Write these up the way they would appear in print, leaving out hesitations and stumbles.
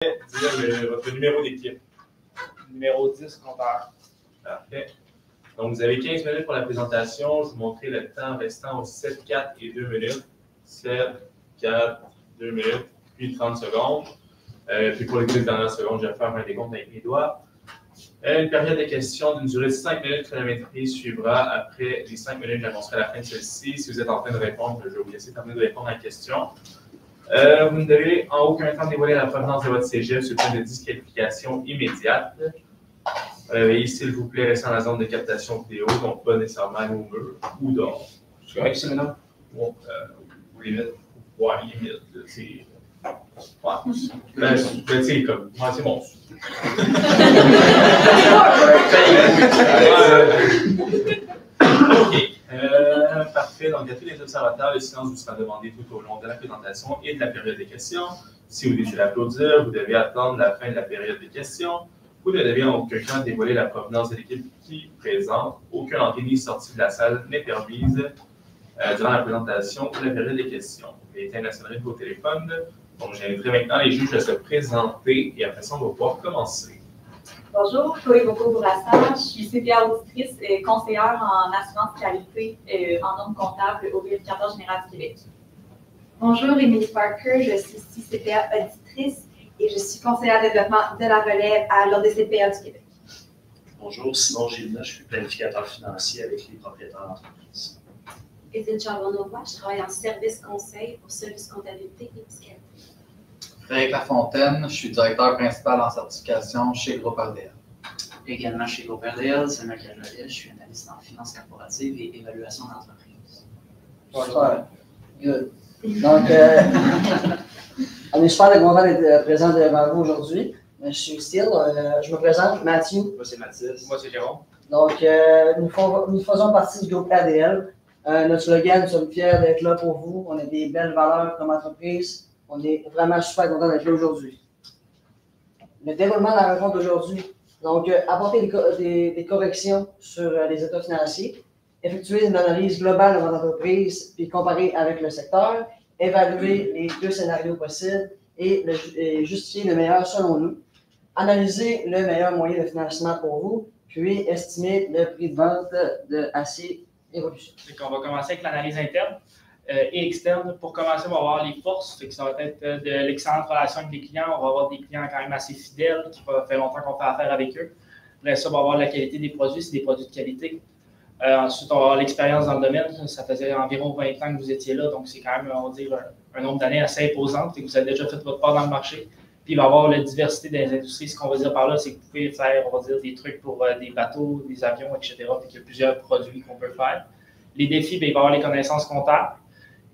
dire votre numéro d'équipe. Numéro 10, compteur. Parfait. Donc, vous avez 15 minutes pour la présentation. Je vous montrerai le temps restant aux 7, 4 et 2 minutes. 7, 4, 2 minutes, puis 30 secondes. Puis pour les 10 dernières secondes, je vais faire un décompte avec mes doigts. Une période de questions d'une durée de 5 minutes chronométrée suivra. Après les 5 minutes, j'annoncerai la fin de celle-ci. Si vous êtes en train de répondre, je vais vous laisser terminer de répondre à la question. Vous ne devez en aucun temps dévoiler la provenance de votre cégep sur le point de disqualification immédiate. Veuillez, s'il vous plaît, rester dans la zone de captation vidéo, donc pas nécessairement au mur ou dehors. C'est correct, c'est maintenant? Bon, limite. Ouais, limite. C'est. Ouais. Ben, c'est comme. Ouais, c'est bon. OK. Parfait. Donc, à tous les observateurs, le silence vous sera demandé tout au long de la présentation et de la période de questions. Si vous décidez d'applaudir, vous devez attendre la fin de la période de questions. Vous ne devez en aucun cas dévoiler la provenance de l'équipe qui présente. Aucun entrée ni sortie de la salle n'est permise durant la présentation ou la période de questions. Vous pouvez éteindre la sonnerie de vos téléphones. Donc, j'inviterai maintenant les juges à se présenter et après ça, on va pouvoir commencer. Bonjour, Chloé Bocco-Bourassa. Je suis CPA auditrice et conseillère en assurance qualité en normes comptables au vérificateur général du Québec. Bonjour, Émilie Parker. Je suis aussi CPA auditrice et je suis conseillère développement de la relève à l'Ordre des CPA du Québec. Bonjour, Simon Gélina. Je suis planificateur financier avec les propriétaires d'entreprise. Édith Charbonneau-Roy, je travaille en service conseil pour service comptabilité et fiscalité. Frédéric Lafontaine, je suis directeur principal en certification chez Groupe RDL. Également chez Groupe RDL, Samuel Cajolel, je suis analyste en finances corporatives et évaluation d'entreprise. Bonsoir. Good. Donc, on est super content d'être présent devant vous aujourd'hui. Je suis Steel. Je me présente, Mathieu. Moi, c'est Mathis. Moi, c'est Jérôme. Donc, nous faisons partie du groupe RDL. Notre slogan, nous sommes fiers d'être là pour vous. On a des belles valeurs comme entreprise. On est vraiment super content d'être là aujourd'hui. Le déroulement de la rencontre d'aujourd'hui. Donc, apporter des corrections sur les états financiers, effectuer une analyse globale de votre entreprise, puis comparer avec le secteur, évaluer les deux scénarios possibles et justifier le meilleur selon nous, analyser le meilleur moyen de financement pour vous, puis estimer le prix de vente de AC Évolution. On va commencer avec l'analyse interne et externe. Pour commencer, on va avoir les forces. Ça va être de l'excellente relation avec les clients. On va avoir des clients quand même assez fidèles, qui fait longtemps qu'on fait affaire avec eux. Après ça, on va avoir la qualité des produits, c'est des produits de qualité. Ensuite, on va avoir l'expérience dans le domaine. Ça faisait environ 20 ans que vous étiez là, donc c'est quand même, on va dire, un nombre d'années assez imposant et que vous avez déjà fait votre part dans le marché. Puis il va y avoir la diversité des industries. Ce qu'on va dire par là, c'est que vous pouvez faire, on va dire, des trucs pour des bateaux, des avions, etc. Fait qu'il y a plusieurs produits qu'on peut faire. Les défis, bien, il va y avoir les connaissances comptables.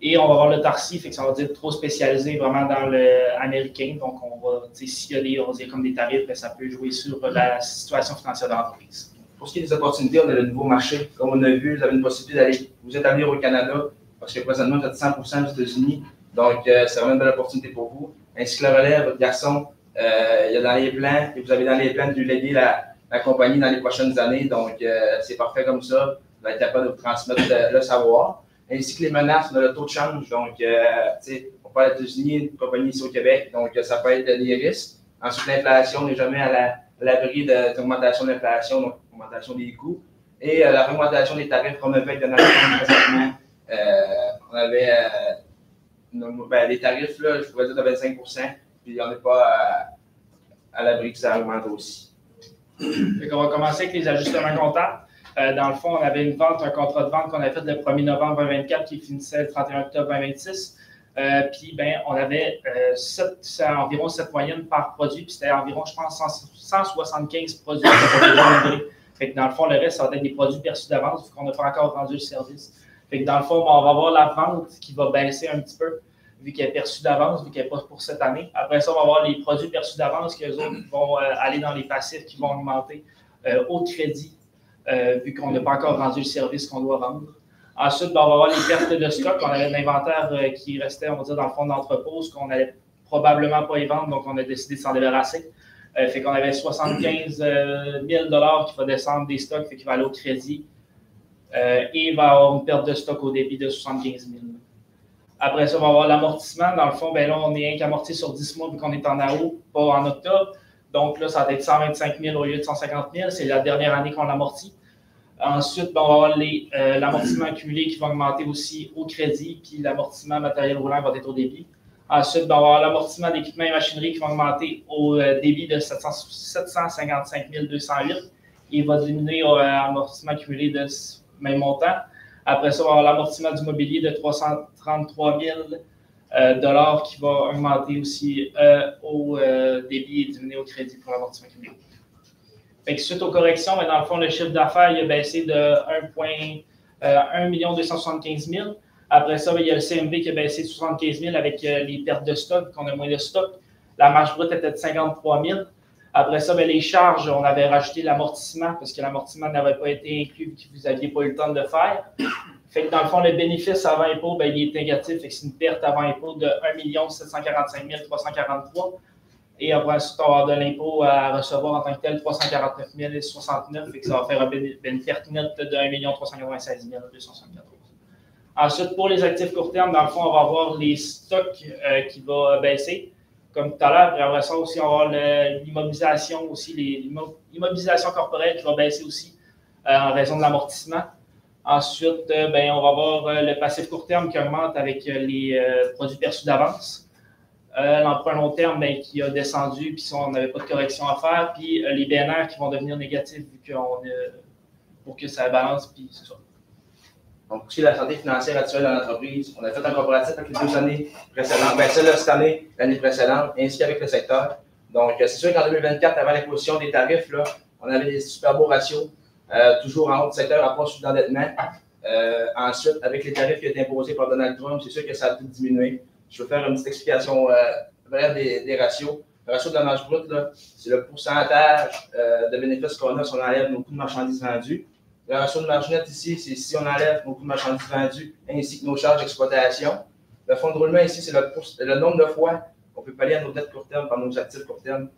Et on va avoir le TARSI, fait que ça va dire trop spécialisé vraiment dans l'américain. Donc, on va, s'il y a des, on va dire, comme des tarifs, bien, ça peut jouer sur la situation financière de l'entreprise. Pour ce qui est des opportunités, on a le nouveau marché. Comme on a vu, vous avez une possibilité d'aller, vous êtes amené au Canada, parce que présentement, vous êtes 100% aux États-Unis. Donc, c'est vraiment une belle opportunité pour vous. Ainsi que le relais, votre garçon, il y a dans les plans, et vous avez dans les plans de lui léguer la compagnie dans les prochaines années. Donc, c'est parfait comme ça. Vous allez être capable de vous transmettre le savoir. Ainsi que les menaces, on a le taux de change. Donc, on parle des États-Unis, une compagnie ici au Québec. Donc, ça peut être des risques. Ensuite, l'inflation, on n'est jamais à l'abri d'augmentation de l'inflation, donc augmentation des coûts. Et la augmentation des tarifs qu'on avait dans la présentement, on avait les tarifs, là, je pourrais dire de 25 %, puis on n'est pas à l'abri que ça augmente aussi. On va commencer avec les ajustements comptables. Dans le fond, on avait une vente, un contrat de vente qu'on avait fait le 1er novembre 2024 qui finissait le 31 octobre 2026. Puis, ben, on avait environ 7 moyennes par produit, puis c'était environ, je pense, 175 produits. Fait que dans le fond, le reste, ça va être des produits perçus d'avance, vu qu'on n'a pas encore rendu le service. Fait que dans le fond, on va avoir la vente qui va baisser un petit peu, vu qu'elle est perçue d'avance, vu qu'elle n'est pas pour cette année. Après ça, on va avoir les produits perçus d'avance, qui eux autres vont aller dans les passifs, qui vont augmenter au crédit. Vu qu'on n'a pas encore rendu le service qu'on doit rendre. Ensuite, ben, on va avoir les pertes de stock. On avait l'inventaire qui restait, on va dire, dans le fond d'entrepôt, ce qu'on n'allait probablement pas y vendre, donc on a décidé de s'en débarrasser. Fait qu'on avait 75 000 $ qui va descendre des stocks, fait qu'il va aller au crédit. Et il va y avoir une perte de stock au débit de 75 000 $. Après ça, on va avoir l'amortissement. Dans le fond, ben là, on est amorti sur 10 mois vu qu'on est en août, pas en octobre. Donc là, ça va être 125 000 au lieu de 150 000. C'est la dernière année qu'on l'amortit. Ensuite, ben, on va avoir l'amortissement accumulé qui va augmenter aussi au crédit, puis l'amortissement matériel roulant va être au débit. Ensuite, ben, on va avoir l'amortissement d'équipements et machinerie qui va augmenter au débit de 755 208. Il va diminuer au amortissement accumulé de même montant. Après ça, on va avoir l'amortissement du mobilier de 333 000 $ qui va augmenter aussi au débit et diminuer au crédit pour l'amortissement accumulé. Fait que suite aux corrections, dans le fond, le chiffre d'affaires a baissé de 1 275 000. Après ça, il y a le CMV qui a baissé de 75 000 avec les pertes de stock, qu'on a moins de stock. La marge brute était de 53 000. Après ça, les charges, on avait rajouté l'amortissement parce que l'amortissement n'avait pas été inclus vu que vous n'aviez pas eu le temps de le faire. Fait que dans le fond, le bénéfice avant impôt, il est négatif. Fait que c'est une perte avant impôt de 1 745 343. Et après, ensuite, on va avoir de l'impôt à recevoir en tant que tel, 349 069. Fait que ça va faire une perte nette de 1 396 274. Ensuite, pour les actifs court terme, dans le fond, on va avoir les stocks qui vont baisser, comme tout à l'heure. Puis après ça aussi, on va avoir l'immobilisation aussi, l'immobilisation corporelle qui va baisser aussi en raison de l'amortissement. Ensuite, on va avoir le passif court terme qui augmente avec les produits perçus d'avance. L'emprunt long terme qui a descendu, puis on n'avait pas de correction à faire. Puis les BNR qui vont devenir négatifs vu pour que ça balance, puis c'est ça. Donc, aussi la santé financière actuelle de l'entreprise, on a fait un comparatif avec les 2 années précédentes, celle-là cette année, l'année précédente, ainsi qu'avec le secteur. Donc, c'est sûr qu'en 2024, avant l'imposition des tarifs, là, on avait des super beaux ratios, toujours en haut du secteur, à part sur l'endettement. Ensuite, avec les tarifs qui ont été imposés par Donald Trump, c'est sûr que ça a tout diminué. Je vais faire une petite explication brève des ratios. Le ratio de la marge brute, c'est le pourcentage de bénéfices qu'on a si on enlève nos coûts de marchandises vendues. Le ratio de marge nette ici, c'est si on enlève nos coûts de marchandises vendues ainsi que nos charges d'exploitation. Le fonds de roulement ici, c'est le nombre de fois qu'on peut pallier à nos dettes court terme par nos actifs court terme.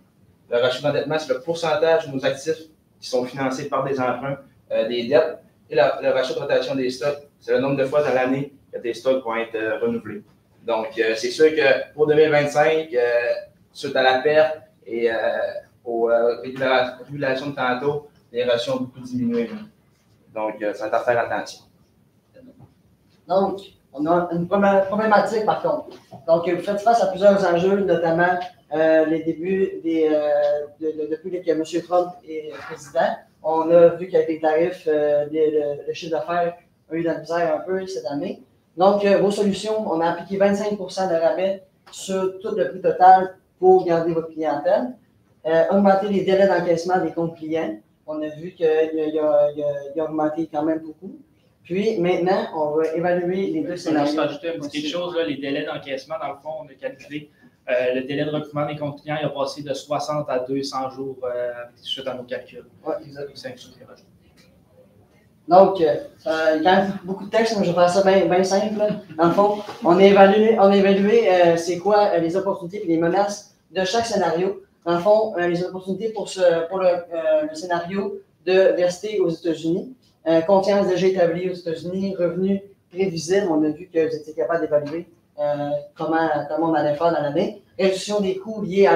Le ratio d'endettement, c'est le pourcentage de nos actifs qui sont financés par des emprunts, des dettes. Et le ratio de rotation des stocks, c'est le nombre de fois dans l'année que tes stocks vont être renouvelés. Donc, c'est sûr que pour 2025, suite à la perte et aux régulations de tantôt, les ratios ont beaucoup diminué. Donc, ça va faire attention. Donc, on a une problématique par contre. Donc, vous faites face à plusieurs enjeux, notamment les débuts depuis que M. Trump est président. On a vu qu'avec les tarifs, le chiffre d'affaires a eu de la misère un peu cette année. Donc, vos solutions, on a appliqué 25 de rabais sur tout le prix total pour garder votre clientèle. Augmenter les délais d'encaissement des comptes clients. On a vu qu'il a augmenté quand même beaucoup. Puis, maintenant, on va évaluer les deux scénarios. Je vais ajouter un petit quelque chose, là, les délais d'encaissement. Dans le fond, on a calculé le délai de recouvrement des comptes clients. Il a passé de 60 à 200 jours suite à nos calculs. Oui, exactement. Donc, il y a quand même beaucoup de textes, mais je vais faire ça bien simple. Là. Dans le fond, on a évalué c'est quoi les opportunités et les menaces de chaque scénario. Dans le fond, les opportunités pour le scénario de rester aux États-Unis, confiance déjà établie aux États-Unis, revenus prévisibles, on a vu que vous étiez capable d'évaluer comment on allait faire dans l'année, réduction des coûts liés à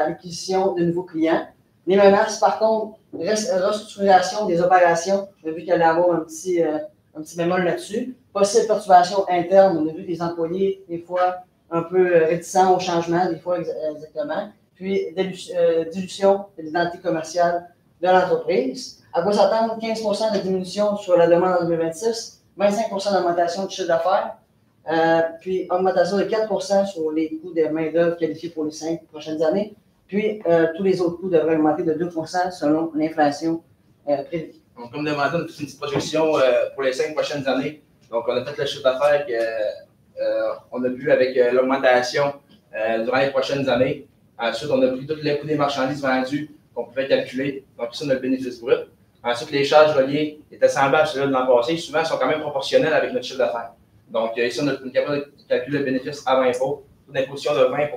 l'acquisition de nouveaux clients. Les menaces, par contre, restructuration des opérations, on a vu qu'il allait avoir un petit bémol là-dessus. Possible perturbation interne, on a vu des employés, des fois, un peu réticents au changement, des fois exactement. Puis, dilution de l'identité commerciale de l'entreprise. À quoi s'attendre? 15 de diminution sur la demande en 2026, 25 d'augmentation du chiffre d'affaires, puis augmentation de 4 sur les coûts de main-d'œuvre qualifiés pour les 5 prochaines années. Puis, tous les autres coûts devraient augmenter de 2 selon l'inflation prévue. Donc, comme demandé, on a fait une petite projection pour les 5 prochaines années. Donc, on a fait le chiffre d'affaires qu'on a vu avec l'augmentation durant les prochaines années. Ensuite, on a pris tous les coûts des marchandises vendues qu'on pouvait calculer. Donc, ici, on a le bénéfice brut. Ensuite, les charges reliées étaient semblables à celles de l'an passé. Souvent, elles sont quand même proportionnelles avec notre chiffre d'affaires. Donc, ici, on est capable de calculer le bénéfice avant impôt, taux d'imposition de 20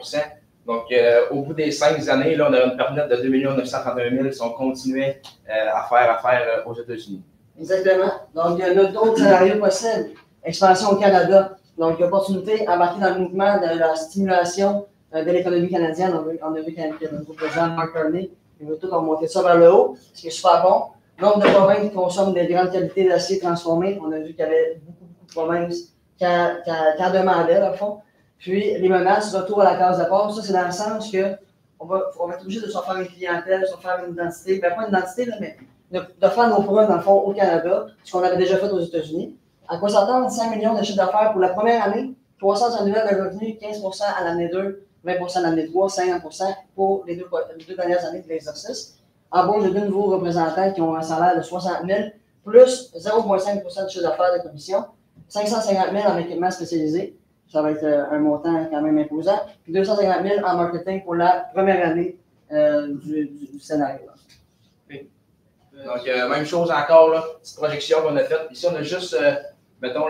Donc, au bout des 5 années, là, on a une perte nette de 2 931 000 si on continuait à faire aux États-Unis. Exactement. Donc, il y a d'autres scénarios possibles. Expansion au Canada. Donc, opportunité embarquée dans le mouvement de la stimulation de l'économie canadienne. On a vu qu'il y a le nouveau président Mark Carney, il veut tout remonter ça vers le haut, ce qui est super bon. Nombre de provinces qui consomment des grandes qualités d'acier transformé. On a vu qu'il y avait beaucoup de provinces qui en demandaient, dans le fond. Puis, les menaces, retour à la case de départ, ça, c'est dans le sens qu'on va être obligé de se faire une clientèle, de se faire une identité, bien pas une identité, là, mais de faire nos preuves, dans le fond, au Canada, ce qu'on avait déjà fait aux États-Unis. À quoi s'attendre? 5 millions de chiffre d'affaires pour la première année, 300 annuels de revenus, 15% à l'année 2, 20% à l'année 3, 50% pour les deux dernières années de l'exercice. Embauche de 2 nouveaux représentants qui ont un salaire de 60 000, plus 0,5% de chiffre d'affaires de commission, 550 000 en équipement spécialisé, ça va être un montant quand même imposant, puis 250 000 en marketing pour la première année du scénario. Donc, même chose encore, là, petite projection qu'on a faite. Ici, on a juste, mettons,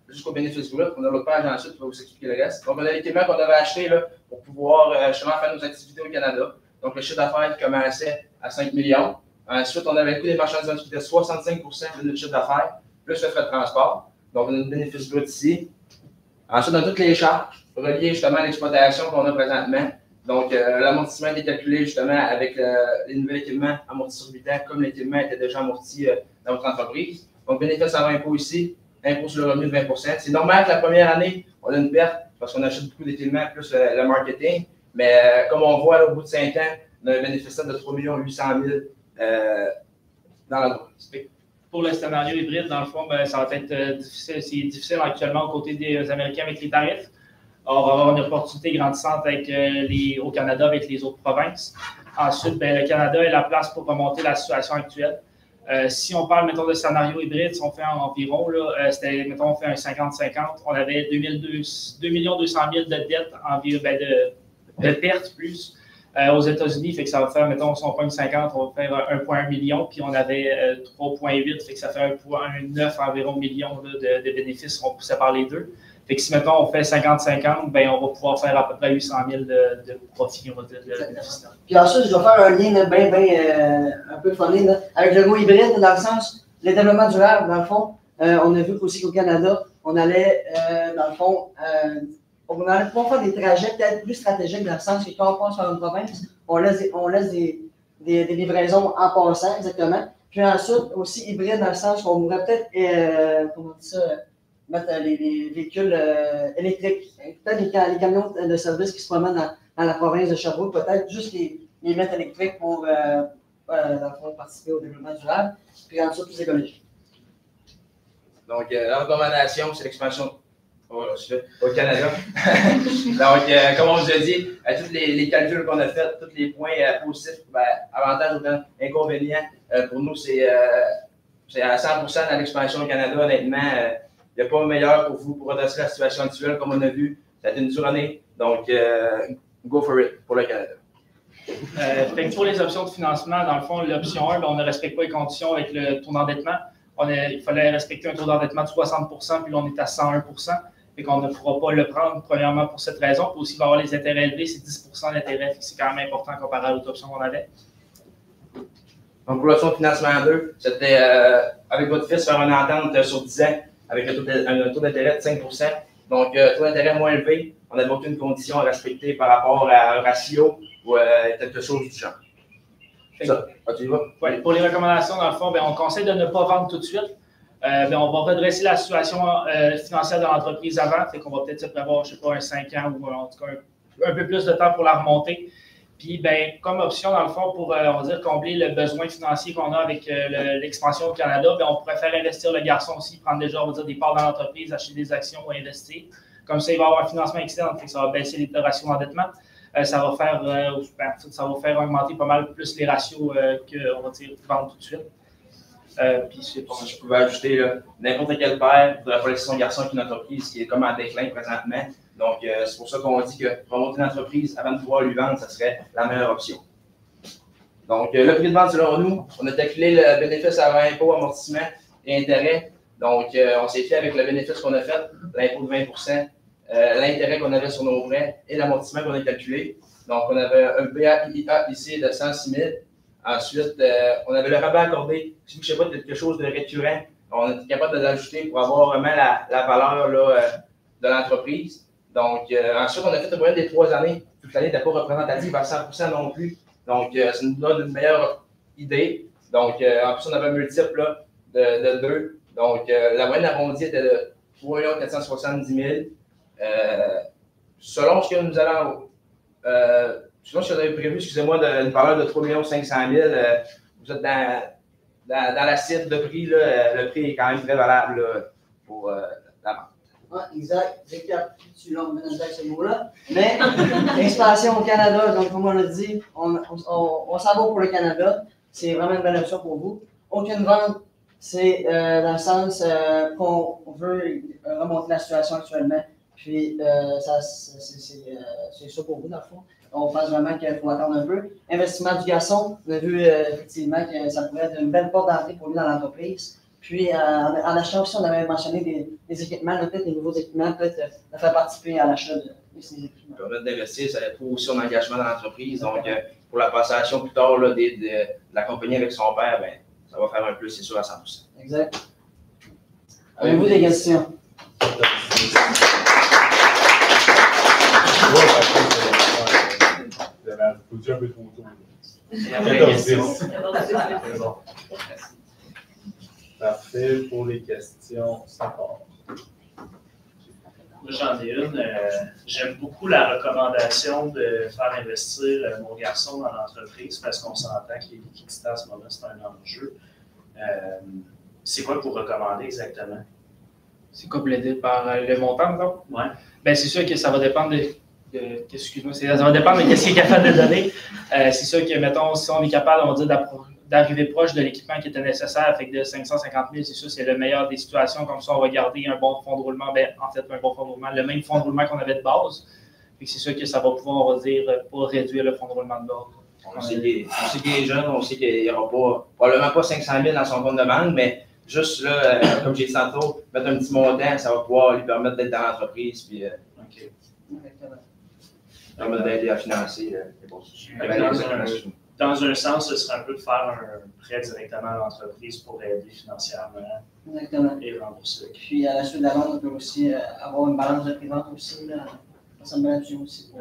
jusqu'au bénéfice brut. On a l'autre page ensuite pour vous expliquer le reste. Donc, on a l'équipement qu'on avait acheté là, pour pouvoir justement faire nos activités au Canada. Donc, le chiffre d'affaires qui commençait à 5 millions. Ensuite, on avait le coût des marchandises qui était 65% de notre chiffre d'affaires, plus le frais de transport. Donc, on a le bénéfice brut ici. Ensuite, on a toutes les charges reliées justement à l'exploitation qu'on a présentement. Donc, l'amortissement est calculé justement avec les nouveaux équipements amortis sur 8 ans, comme l'équipement était déjà amorti dans votre entreprise. Donc, bénéfice avant impôt ici, impôt sur le revenu de 20%. C'est normal que la première année, on a une perte parce qu'on achète beaucoup d'équipements plus le marketing. Mais comme on voit là, au bout de 5 ans, on a un bénéfice de 3 800 000 dans l'entreprise. Pour le scénario hybride, dans le fond, ben, ça va être difficile. C'est difficile actuellement aux côtés des Américains avec les tarifs. On va avoir une opportunité grandissante au Canada avec les autres provinces. Ensuite, ben, le Canada est la place pour remonter la situation actuelle. Si on parle, mettons, de scénario hybride, si on fait environ, mettons, on fait un 50-50, on avait 2 200 000 de dettes, de pertes plus aux États-Unis, fait que ça va faire, mettons, si on pogne 50, on va faire 1,1 million, puis on avait 3,8, fait que ça fait 1,9 environ millions là, de bénéfices si on poussait par les deux. Fait que si, mettons, on fait 50-50, ben on va pouvoir faire à peu près 800 000 de profit, on va dire, de bénéfices. Puis ensuite, je vais faire un lien un peu funny là, avec le mot hybride, dans le sens, le développement durable, dans le fond. On a vu qu'aussi qu'au Canada, on allait, dans le fond, on allait pouvoir faire des trajets peut-être plus stratégiques, dans le sens que quand on passe par une province, on laisse des livraisons en passant, exactement. Puis ensuite, aussi hybride, dans le sens qu'on pourrait peut-être, comment on dit ça, mettre les véhicules électriques, peut-être les camions de service qui se promènent dans la province de Sherbrooke, peut-être juste les mettre électriques pour dans le fond, participer au développement durable, puis rendre ça plus écologique. Donc, la recommandation, c'est l'expansion au Canada. Donc, comme on vous a dit, tous les calculs qu'on a faits, tous les points positifs, avantages ou inconvénients, pour nous, c'est à 100% dans l'expansion au Canada, honnêtement. Il n'y a pas meilleur pour vous pour redresser la situation actuelle, comme on a vu. Ça a été une dure année. Donc, go for it pour le Canada. Pour les options de financement, dans le fond, l'option 1, on ne respecte pas les conditions avec le taux d'endettement. Il fallait respecter un taux d'endettement de 60%, puis là, on est à 101%. Fait qu'on ne pourra pas le prendre, premièrement, pour cette raison. Puis aussi, il va y avoir les intérêts élevés, c'est 10% d'intérêt. C'est quand même important comparé à l'autre option qu'on avait. Donc, pour l'option de financement 2, c'était avec votre fils faire une entente sur 10 ans avec un taux d'intérêt de 5%. Donc, taux d'intérêt moins élevé, on n'avait aucune condition à respecter par rapport à un ratio ou quelque chose du genre. Ça, tu y vas? Ouais, pour les recommandations, dans le fond, on conseille de ne pas vendre tout de suite. On va redresser la situation financière de l'entreprise avant. Fait qu'on va peut-être se prévoir, je ne sais pas, un 5 ans ou en tout cas un peu plus de temps pour la remonter. Puis, comme option, dans le fond, pour, on va dire, combler le besoin financier qu'on a avec l'expansion au Canada, on pourrait faire investir le garçon aussi, prendre déjà, on va dire, des parts dans l'entreprise, acheter des actions ou investir. Comme ça, il va y avoir un financement externe, fait que ça va baisser les ratios d'endettement. Ça va faire augmenter pas mal plus les ratios qu'on va dire vendre tout de suite. Puis c'est pas... Si je pouvais ajouter, n'importe quel père voudrait pas laisser son garçon avec une entreprise qui est comme en déclin présentement. Donc, c'est pour ça qu'on dit que remonter l'entreprise avant de pouvoir lui vendre, ça serait la meilleure option. Donc, le prix de vente, selon nous, on a calculé le bénéfice avant impôt, amortissement et intérêt. Donc, on s'est fait avec le bénéfice qu'on a fait, l'impôt de 20%, l'intérêt qu'on avait sur nos prêts et l'amortissement qu'on a calculé. Donc, on avait un BAIA ici de 106 000. Ensuite, on avait le rabat accordé. Si vous ne savez pas quelque chose de récurrent, on est capable de l'ajouter pour avoir vraiment la valeur là, de l'entreprise. Donc, ensuite, on a fait le moyenne des 3 années. Toute l'année n'était pas représentative à 100% non plus. Donc, ça nous donne une meilleure idée. Donc, en plus, on avait un multiple là, de 2. Donc, la moyenne arrondie était de 3 470 000. Selon ce que nous allons, selon ce que vous avez prévu, excusez-moi, une valeur de 3 500 000, vous êtes dans la cible de prix. Là, le prix est quand même très valable là, pour la vente. Oui, exact. Tu l'as mis dans ce mot-là. Mais l'expansion au Canada, donc comme on l'a dit, on s'en va pour le Canada. C'est vraiment une bonne option pour vous. Aucune vente, c'est dans le sens qu'on veut remonter la situation actuellement. Puis, c'est ça pour vous, dans le fond. On pense vraiment qu'il faut attendre un peu. Investissement du garçon, on a vu effectivement que ça pourrait être une belle porte d'entrée pour lui dans l'entreprise. Puis, en achetant aussi, on avait mentionné des équipements, peut-être des nouveaux équipements, peut-être de faire participer à l'achat de ces équipements. Permettre d'investir, ça aide aussi son engagement dans l'entreprise. Donc, pour la passation plus tard là, de la compagnie avec son père, ben, ça va faire un plus, c'est sûr, à 100%. Exact. Avez-vous des questions? Faut un peu trop tôt. Parfait. Pour les questions, ça part. Moi, j'en ai une. J'aime beaucoup la recommandation de faire investir mon garçon dans l'entreprise parce qu'on s'entend que les liquidités à ce moment-là, c'est un enjeu. C'est quoi pour recommander exactement? C'est complété par le montant, donc? Oui. Bien, c'est sûr que ça va dépendre excuse-moi, ça va dépendre de ce qu'il est capable de donner. C'est sûr que, mettons, si on est capable, on va dire, d'arriver proche de l'équipement qui était nécessaire, avec de 550 000, c'est sûr, c'est le meilleur des situations. Comme ça, on va garder un bon fonds de roulement, en fait, un bon fonds de roulement, le même fonds de roulement qu'on avait de base. Puis c'est sûr que ça va pouvoir, on va dire, pas réduire le fonds de roulement de base. On sait qu'il est jeune, on sait qu'il n'y aura probablement pas 500 000 dans son compte de banque, mais juste là, comme j'ai dit tantôt, mettre un petit montant, ça va pouvoir lui permettre d'être dans l'entreprise, puis permettre d'aider à financer. Dans un sens, ce serait un peu de faire un prêt directement à l'entreprise pour aider financièrement. Exactement. Et rembourser. Puis à la suite de la vente, on peut aussi avoir une balance de prix-vente aussi. Ça me là-dessus aussi.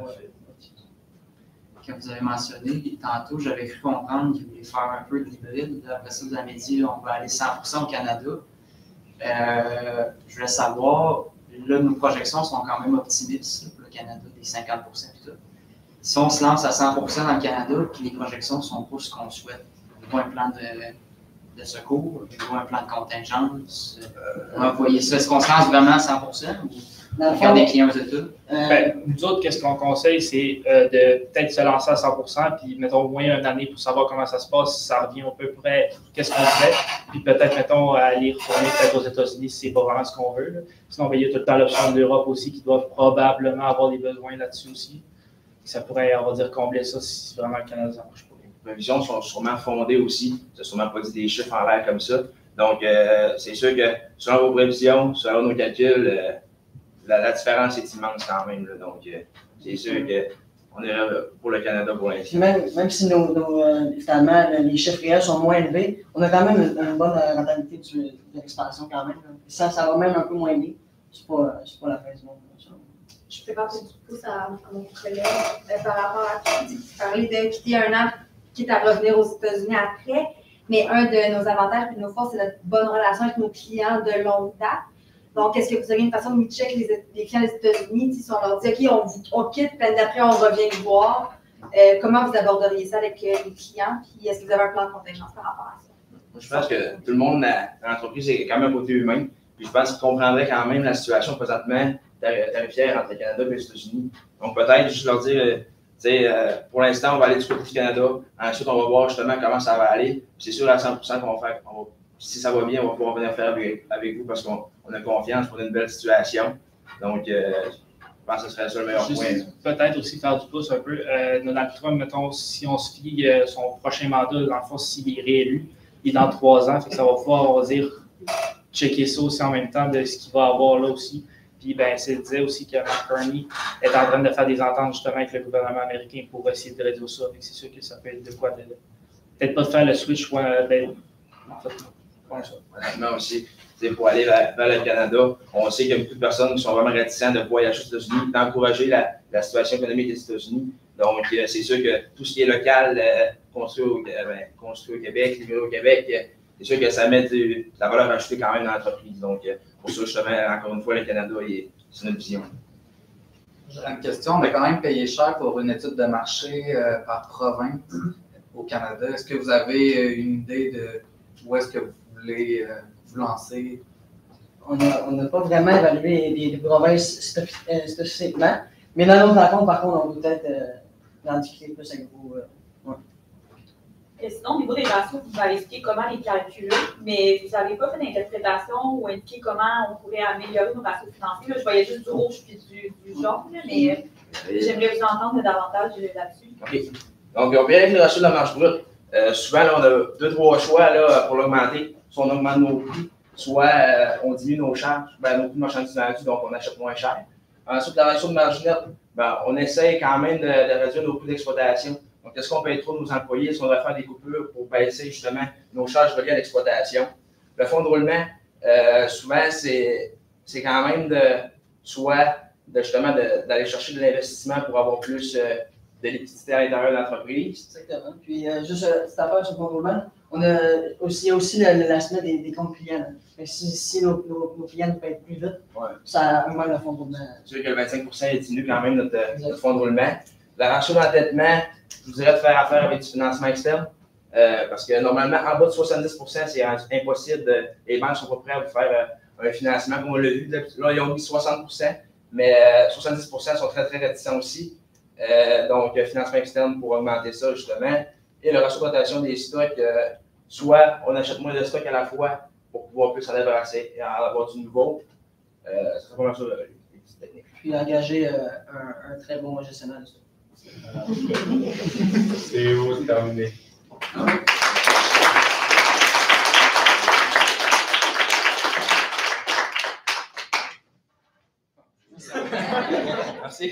Que vous avez mentionné tantôt, j'avais cru comprendre qu'il voulait faire un peu de l'hybride. Après ça, vous avez dit on va aller 100% au Canada. Je voulais savoir, là, nos projections sont quand même optimistes pour le Canada, des 50% et tout. Si on se lance à 100% dans le Canada, puis les projections ne sont pas ce qu'on souhaite, il y a un plan de secours, il y a un plan de contingence, on va envoyer ça. Est-ce qu'on se lance vraiment à 100% ou on garde des clients aux États? Nous autres, qu'est-ce qu'on conseille, c'est de peut-être se lancer à 100%, puis mettons au moins une année pour savoir comment ça se passe, si ça revient à peu près, qu'est-ce qu'on fait, puis peut-être, mettons, aller retourner peut-être aux États-Unis si c'est pas vraiment ce qu'on veut. Là. Sinon, il y a tout le temps l'option de l'Europe aussi qui doit probablement avoir des besoins là-dessus aussi. Ça pourrait, on va dire, combler ça si vraiment le Canada ne marche pas. Les prévisions sont sûrement fondées aussi. Ça n'a sûrement pas dit des chiffres en l'air comme ça. Donc, c'est sûr que selon vos prévisions, selon nos calculs, la différence est immense quand même. Là. Donc, c'est sûr qu'on est pour le Canada pour l'instant. Même si finalement, les chiffres réels sont moins élevés, on a quand même une bonne rentabilité de l'expansion quand même. Ça va même un peu moins bien. C'est pas la fin du monde. Je peux passer du pouce à mon collègue par rapport à tu parlais de quitter un an, quitte à revenir aux États-Unis après. Mais un de nos avantages et de nos forces, c'est notre bonne relation avec nos clients de longue date. Donc, est-ce que vous avez une façon de checker les clients des États-Unis? Si on leur dit, OK, on quitte, puis d'après, on revient les voir. Comment vous aborderiez ça avec les clients? Puis est-ce que vous avez un plan de contingence par rapport à ça? Je pense que tout le monde dans l'entreprise est quand même un côté humain. Puis je pense qu'ils comprendraient quand même la situation présentement tarifaire entre le Canada et les États-Unis. Donc peut-être juste leur dire, pour l'instant, on va aller du côté du Canada. Ensuite, on va voir justement comment ça va aller. Puis c'est sûr à 100% qu'on va faire. Si ça va bien, on va pouvoir venir faire avec vous parce qu'on a confiance pour une belle situation. Donc, je pense que ce serait ça le meilleur point. Peut-être aussi faire du pouce un peu. Donald Trump, mettons, si on se fie son prochain mandat, dans le fond, s'il est réélu, il est dans 3 ans, fait que ça va pouvoir, on va dire, checker ça aussi en même temps de ce qu'il va avoir là aussi. Puis, ben, c'est disait aussi que Mark Carney est en train de faire des ententes justement avec le gouvernement américain pour essayer de réduire ça. C'est sûr que ça peut être de quoi peut-être pas de faire le switch, en fait, pense honnêtement aussi. Pour aller vers le Canada, on sait qu'il y a beaucoup de personnes qui sont vraiment réticentes de voyager aux États-Unis, d'encourager la situation économique des États-Unis. Donc, c'est sûr que tout ce qui est local, construit au Québec, livré au Québec, c'est sûr que ça met de la valeur ajoutée quand même dans l'entreprise. Donc, pour ça, justement, encore une fois, le Canada, c'est notre vision. J'ai une question. On a quand même payé cher pour une étude de marché par province au Canada. Est-ce que vous avez une idée de où est-ce que vous voulez vous lancer? On n'a pas vraiment évalué les provinces spécifiquement, mais dans notre rencontre, par contre, on peut peut-être en discuter plus avec vous. Ouais. Et sinon, au niveau des ratios, vous m'avez expliqué comment les calculer, mais vous n'avez pas fait d'interprétation ou indiqué comment on pourrait améliorer nos ratios financiers. Là, je voyais juste du rouge puis du jaune, mais j'aimerais vous entendre davantage là-dessus. OK. Donc, on peut avec le ratio de la marge brute. Souvent, là, on a 2-3 choix là, pour l'augmenter. Soit on augmente nos prix, soit on diminue nos charges, nos coûts de marchandises vendues, donc on achète moins cher. Ensuite, la ratio de marge nette, on essaye quand même de réduire nos coûts d'exploitation. Donc, est-ce qu'on paye trop nos employés? Est-ce qu'on doit faire des coupures pour baisser justement nos charges reliées à l'exploitation? Le fonds de roulement, souvent, c'est quand même justement d'aller chercher de l'investissement pour avoir plus de liquidité à l'intérieur de l'entreprise. Exactement. Puis, juste cette affaire sur le fonds de roulement, il y a aussi l'aspect des comptes clients. Si nos clients nous payent plus vite, ça augmente le fonds de roulement. C'est sûr que le 25% diminue quand même notre fonds de roulement. La ratio d'endettement, je vous dirais de faire affaire avec du financement externe. Parce que normalement, en bas de 70%, c'est impossible. Les banques ne sont pas prêtes à vous faire un financement, comme on l'a vu. Là, ils ont mis 60%, mais 70% sont très, très réticents aussi. Donc, financement externe pour augmenter ça, justement. Et le ratio de rotation des stocks, soit on achète moins de stocks à la fois pour pouvoir plus s'en débarrasser et en avoir du nouveau. Ça serait pas mal ça, les petites techniques. Puis engager un très bon gestionnaire de stock. C'est beau, c'est terminé. Merci.